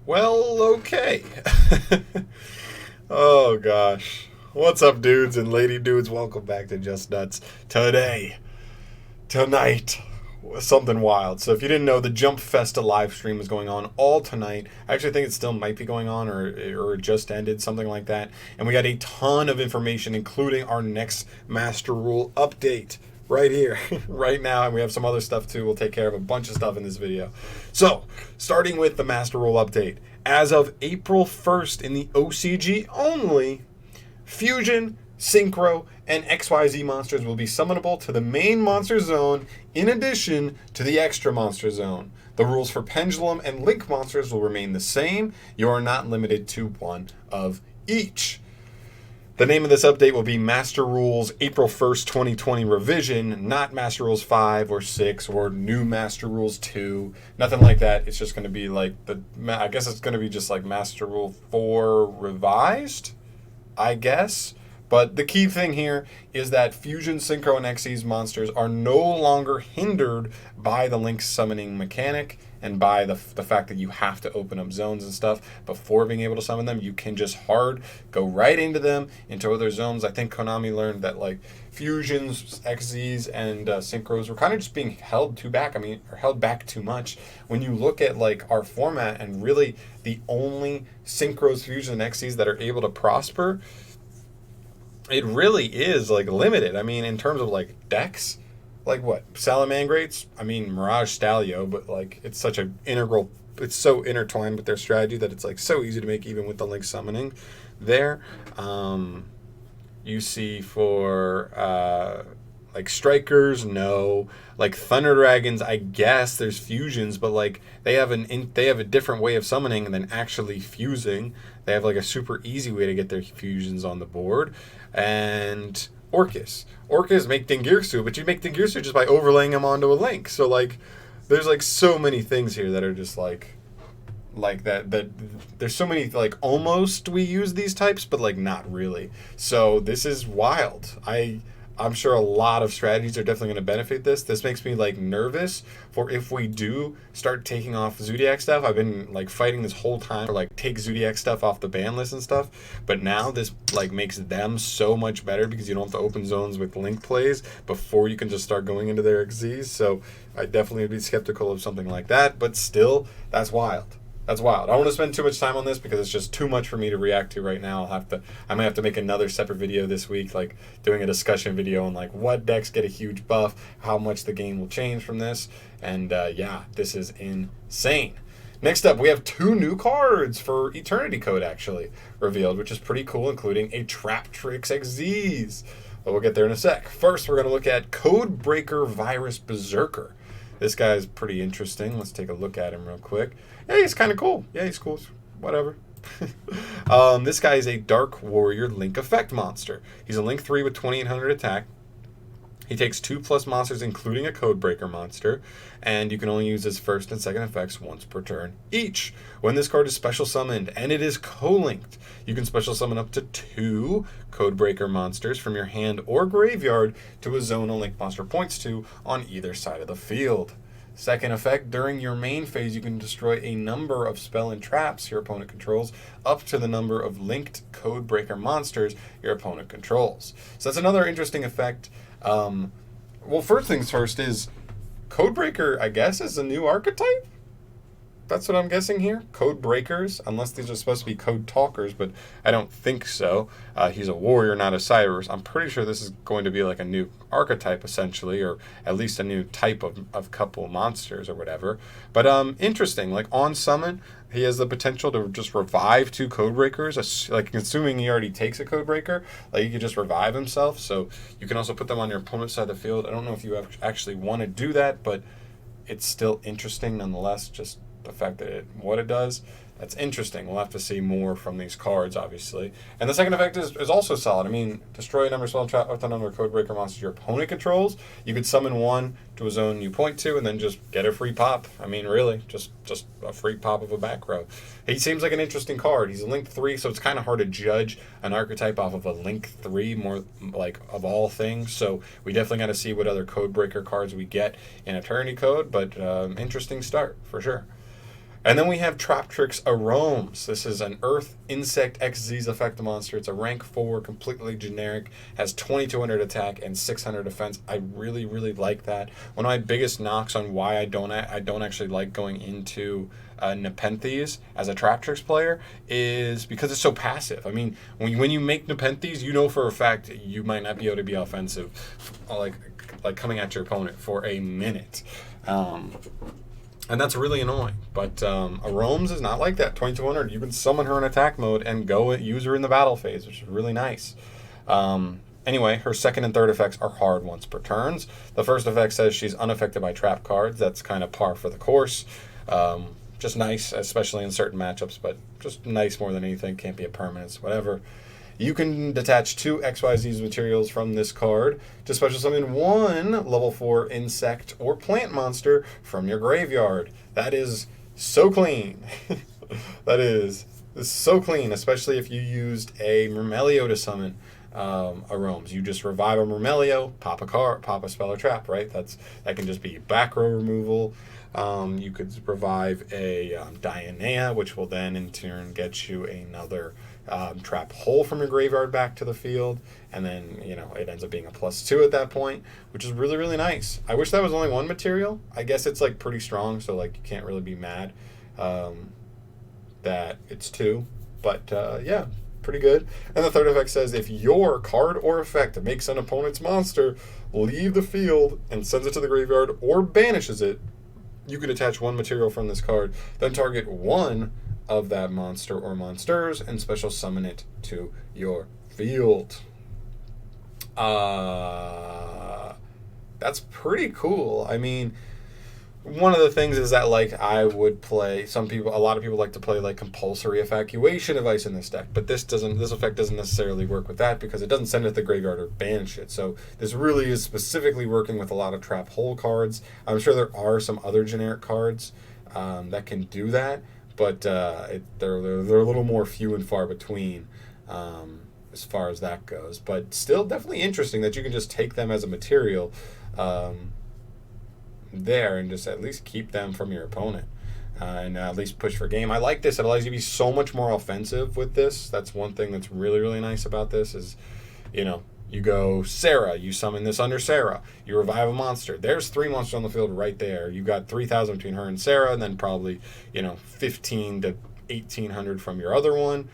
Well, okay. Oh gosh. What's up, dudes and lady dudes? Welcome back to Just Nuts. Tonight, something wild. So if you didn't know, the Jump Festa live stream is going on all tonight. I actually think it still might be going on, or it just ended, something like that. And we got a ton of information, including our next Master Rule update right here, right now. And we have some other stuff too. We'll take care of a bunch of stuff in this video. So, starting with the Master Rule update. As of April 1st in the OCG only, Fusion, Synchro, and XYZ monsters will be summonable to the main monster zone in addition to the extra monster zone. The rules for Pendulum and Link monsters will remain the same. You are not limited to one of each. The name of this update will be Master Rules April 1st, 2020 revision, not Master Rules 5 or 6 or new Master Rules 2. Nothing like that. It's just going to be like I guess it's going to be just like Master Rule 4 revised, I guess. But the key thing here is that Fusion, Synchro, and Xyz monsters are no longer hindered by the Link summoning mechanic and by the fact that you have to open up zones and stuff before being able to summon them. You can just go right into them, into other zones. I think Konami learned that like Fusions, Xyz, and Synchros were kind of just being held back. Or held back too much. When you look at like our format and really the only Synchros, Fusions, and Xyz that are able to prosper, it really is like limited. In terms of like decks, like what Salamangrates. Mirage Stalio, but like it's such an integral. It's so intertwined with their strategy that it's like so easy to make even with the Link summoning. There, you see for like Strikers, no. Like Thunder Dragons, I guess there's fusions, but like they have a different way of summoning than actually fusing. They have like a super easy way to get their fusions on the board. And Orcus make Dingirsu, but you make Dingirsu just by overlaying them onto a Link. So like there's like so many things here that are just like that there's so many like almost we use these types, but like not really. So this is wild. I'm sure a lot of strategies are definitely going to benefit this. This makes me like nervous for if we do start taking off Zodiac stuff. I've been like fighting this whole time to like take Zodiac stuff off the ban list and stuff. But now this like makes them so much better because you don't have to open zones with Link plays before you can just start going into their XZs. So I definitely would be skeptical of something like that. But still, that's wild. That's wild. I don't want to spend too much time on this because it's just too much for me to react to right now. I might have to make another separate video this week, like doing a discussion video on like what decks get a huge buff, how much the game will change from this, and this is insane. Next up, we have 2 new cards for Eternity Code actually revealed, which is pretty cool, including a Traptrix XZs. But we'll get there in a sec. First, we're going to look at Codebreaker Virus Berserker. This guy is pretty interesting. Let's take a look at him real quick. Yeah, he's kind of cool. Yeah, he's cool. Whatever. This guy is a Dark Warrior Link Effect monster. He's a Link 3 with 2800 attack. He takes 2+ monsters, including a Codebreaker monster, and you can only use his first and second effects once per turn each. When this card is special summoned and it is co-linked, you can special summon up to 2 Codebreaker monsters from your hand or graveyard to a zone a Link monster points to on either side of the field. Second effect, during your main phase, you can destroy a number of spell and traps your opponent controls up to the number of linked Codebreaker monsters your opponent controls. So that's another interesting effect. Well, first things first is Codebreaker, I guess, is a new archetype? That's what I'm guessing here. Code breakers, unless these are supposed to be code talkers, but I don't think so. He's a warrior, not a Cyrus. I'm pretty sure this is going to be like a new archetype, essentially, or at least a new type of couple monsters or whatever. But interesting. Like on summon, he has the potential to just revive 2 code breakers. Like assuming he already takes a code breaker, like he could just revive himself. So you can also put them on your opponent's side of the field. I don't know if you actually want to do that, but it's still interesting nonetheless. Just the fact that what it does, that's interesting. We'll have to see more from these cards, obviously. And the second effect is also solid. Destroy a number of spell trap with the number of Codebreaker monsters your opponent controls. You could summon one to a zone you point to and then just get a free pop. Really, just a free pop of a back row. He seems like an interesting card. He's a Link 3, so it's kind of hard to judge an archetype off of a Link 3, more like of all things. So we definitely got to see what other Codebreaker cards we get in Eternity Code, but interesting start, for sure. And then we have Traptrix Aromes. This is an Earth Insect XZ effect monster. It's a rank 4, completely generic, has 2200 attack and 600 defense. I really, really like that. One of my biggest knocks on why I don't actually like going into Nepenthes as a Traptrix player is because it's so passive. I mean, when you make Nepenthes, you know for a fact you might not be able to be offensive, like coming at your opponent for a minute. And that's really annoying. But Aromes is not like that. 2200, you can summon her in attack mode and go use her in the battle phase, which is really nice. Anyway, her second and third effects are hard once per turns. The first effect says she's unaffected by trap cards. That's kind of par for the course. Just nice, especially in certain matchups, but just nice more than anything. Can't be a permanence, whatever. You can detach 2 XYZ materials from this card to special summon 1 level 4 insect or plant monster from your graveyard. That is so clean. That is so clean, especially if you used a Murmelio to summon Aromes. You just revive a Murmelio, pop a spell or trap, right? That can just be back row removal. You could revive a Dionea, which will then in turn get you another trap hole from your graveyard back to the field, and then it ends up being a +2 at that point, which is really, really nice. I wish that was only 1 material. I guess it's like pretty strong, so like you can't really be mad that it's 2, but yeah, pretty good. And the third effect says if your card or effect makes an opponent's monster leave the field and sends it to the graveyard or banishes it, you can attach 1 material from this card, then target 1 of that monster or monsters and special summon it to your field. That's pretty cool. I mean, one of the things is that like I would play a lot of people like to play like compulsory evacuation device in this deck, but this effect doesn't necessarily work with that because it doesn't send it to the graveyard or banish it. So this really is specifically working with a lot of trap hole cards. I'm sure there are some other generic cards that can do that, but they're a little more few and far between as far as that goes. But still definitely interesting that you can just take them as a material there and just at least keep them from your opponent and at least push for game. I like this. It allows you to be so much more offensive with this. That's one thing that's really, really nice about this is, you go Sarah, you summon this under Sarah, you revive a monster. There's 3 monsters on the field right there. You got 3,000 between her and Sarah, and then probably 15 to 1,800 from your other one.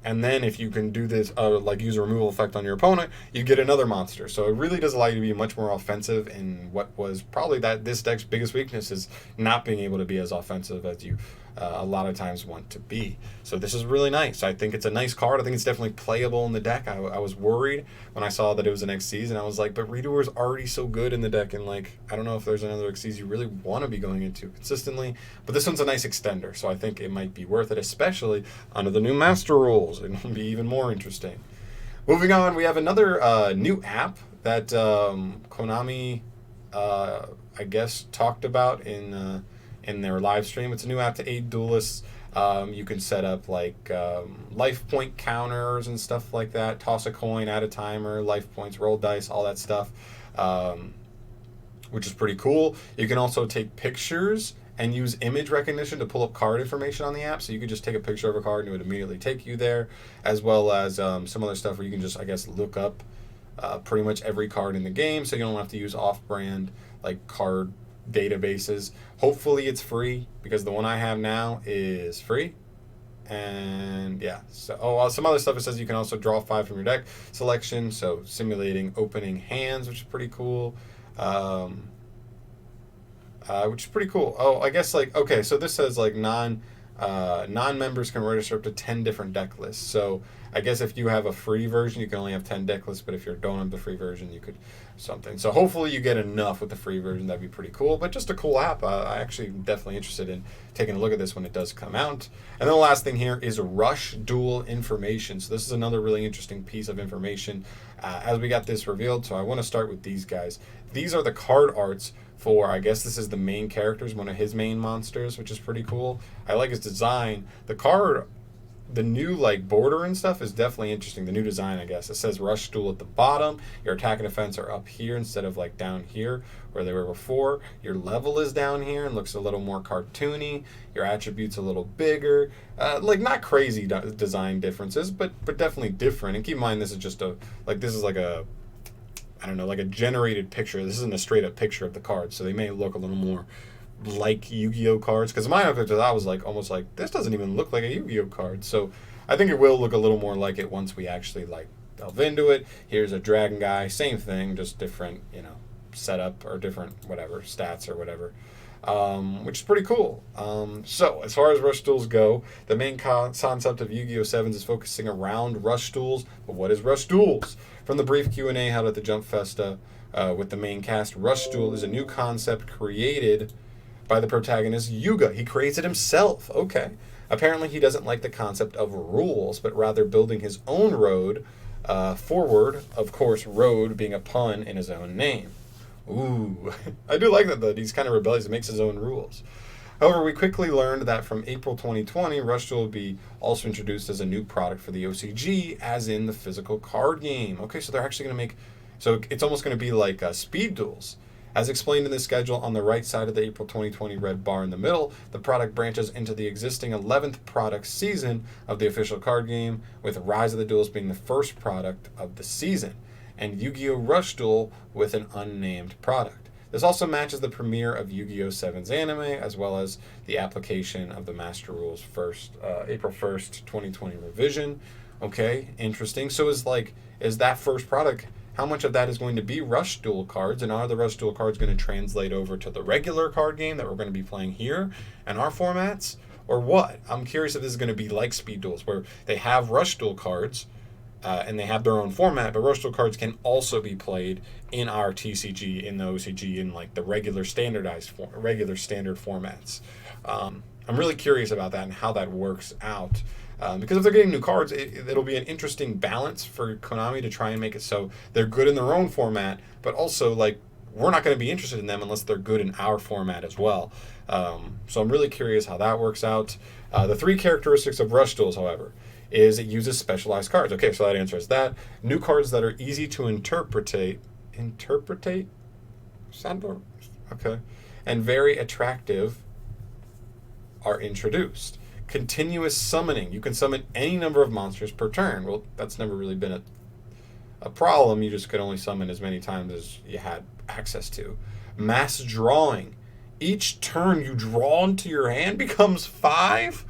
And then if you can do this, like use a removal effect on your opponent, you get another monster. So it really does allow you to be much more offensive in what was probably this deck's biggest weakness is not being able to be as offensive as you a lot of times want to be. So this is really nice. I think it's a nice card. I think it's definitely playable in the deck. I was worried when I saw that it was an Xyz, and I was like, but Redoer is already so good in the deck, and like I don't know if there's another Xyz you really want to be going into consistently. But this one's a nice extender, so I think it might be worth it, especially under the new Master Rules. It'll be even more interesting. Moving on, we have another new app that Konami, I guess, talked about in their live stream. It's a new app to aid duelists. You can set up like life point counters and stuff like that. Toss a coin, add a timer, life points, roll dice, all that stuff, which is pretty cool. You can also take pictures and use image recognition to pull up card information on the app. So you could just take a picture of a card and it would immediately take you there, as well as some other stuff where you can just, I guess, look up pretty much every card in the game, so you don't have to use off-brand like card databases. Hopefully it's free because the one I have now is free. And yeah, so some other stuff. It says you can also draw 5 from your deck selection, so simulating opening hands, which is pretty cool. Which is pretty cool. Oh, I guess like okay, so this says like non-members can register up to 10 different deck lists. So I guess if you have a free version, you can only have 10 deck lists, but if you don't have the free version, you could something. So hopefully you get enough with the free version. That'd be pretty cool. But just a cool app. I actually am definitely interested in taking a look at this when it does come out. And then the last thing here is Rush Duel information. So this is another really interesting piece of information as we got this revealed. So I want to start with these guys. These are the card arts for, I guess this is the main characters, one of his main monsters, which is pretty cool. I like his design. The card the new like border and stuff is definitely interesting. The new design, I guess. It says Rush Duel at the bottom. Your attack and defense are up here instead of like down here where they were before. Your level is down here and looks a little more cartoony. Your attributes a little bigger. Like not crazy design differences, but definitely different. And keep in mind this is just this is like a, I don't know, like a generated picture. This isn't a straight up picture of the cards, so they may look a little more like Yu-Gi-Oh cards, because my picture I was like almost like this doesn't even look like a Yu-Gi-Oh card. So I think it will look a little more like it once we actually like delve into it. Here's a dragon guy, same thing, just different, setup or different whatever stats or whatever, which is pretty cool. So as far as Rush Duels go, the main concept of Yu-Gi-Oh! 7s is focusing around Rush Duels. But what is Rush Duels? From the brief Q&A held at the Jump Festa with the main cast, Rush Duel is a new concept created by the protagonist Yuga. He creates it himself. Okay. Apparently he doesn't like the concept of rules, but rather building his own road forward. Of course, road being a pun in his own name. Ooh. I do like that, though. He's kind of rebellious. He makes his own rules. However, we quickly learned that from April 2020, Rush Duel will be also introduced as a new product for the OCG, as in the physical card game. Okay, so they're actually going to make... So it's almost going to be like speed duels. As explained in the schedule on the right side of the April 2020 red bar in the middle, the product branches into the existing 11th product season of the official card game, with Rise of the Duels being the first product of the season, and Yu-Gi-Oh! Rush Duel with an unnamed product. This also matches the premiere of Yu-Gi-Oh! 7's anime, as well as the application of the Master Rules April 1st, 2020 revision. Okay, interesting. So is that first product... How much of that is going to be Rush Duel cards, and are the Rush Duel cards going to translate over to the regular card game that we're going to be playing here in our formats, or what? I'm curious if this is going to be like Speed Duels, where they have Rush Duel cards, and they have their own format, but Rush Duel cards can also be played in our TCG, in the OCG, in like the regular standard formats. I'm really curious about that and how that works out. Because if they're getting new cards, it'll be an interesting balance for Konami to try and make it so they're good in their own format, but also like we're not going to be interested in them unless they're good in our format as well. So I'm really curious how that works out. The three characteristics of Rush Duels, however, is it uses specialized cards. Okay, so that answers that. New cards that are easy to interpretate, okay, and very attractive are introduced. Continuous summoning. You can summon any number of monsters per turn. Well, that's never really been a problem. You just could only summon as many times as you had access to. Mass drawing. Each turn you draw into your hand becomes 5?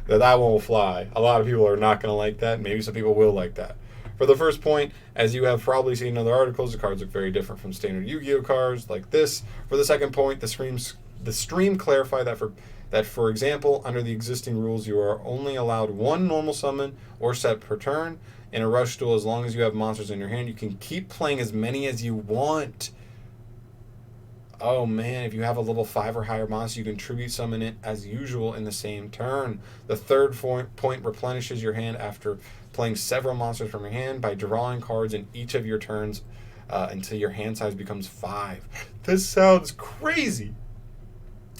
That won't fly. A lot of people are not going to like that. Maybe some people will like that. For the first point, as you have probably seen in other articles, the cards look very different from standard Yu-Gi-Oh cards like this. For the second point, the stream clarified that for example, under the existing rules, you are only allowed one normal summon or set per turn. In a Rush Duel, as long as you have monsters in your hand, you can keep playing as many as you want. Oh man, if you have a level 5 or higher monster, you can tribute summon it as usual in the same turn. The third point replenishes your hand after playing several monsters from your hand by drawing cards in each of your turns until your hand size becomes 5. This sounds crazy.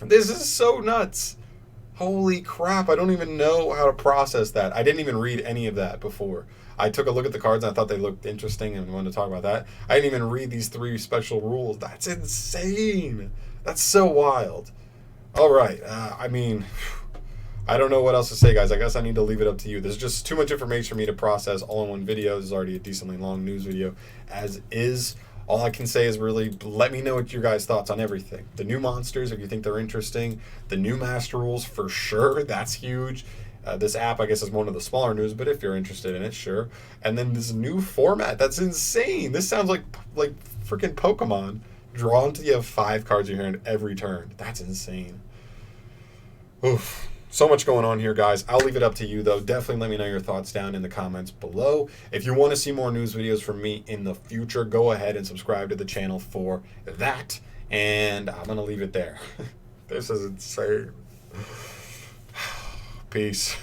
This is so nuts. Holy crap, I don't even know how to process that. I didn't even read any of that before. I took a look at the cards and I thought they looked interesting and wanted to talk about that. I didn't even read these 3 special rules. That's insane. That's so wild. All right. I don't know what else to say, guys. I guess I need to leave it up to you. There's just too much information for me to process all in one video. This is already a decently long news video as is. All I can say is really let me know what your guys' thoughts on everything. The new monsters, if you think they're interesting. The new Master Rules, for sure. That's huge. This app, I guess, is one of the smaller news, but if you're interested in it, sure. And then this new format. That's insane. This sounds like freaking Pokemon. Draw until you have 5 cards in your hand every turn. That's insane. Oof. So much going on here, guys. I'll leave it up to you, though. Definitely let me know your thoughts down in the comments below. If you want to see more news videos from me in the future, go ahead and subscribe to the channel for that. And I'm going to leave it there. This is insane. Peace.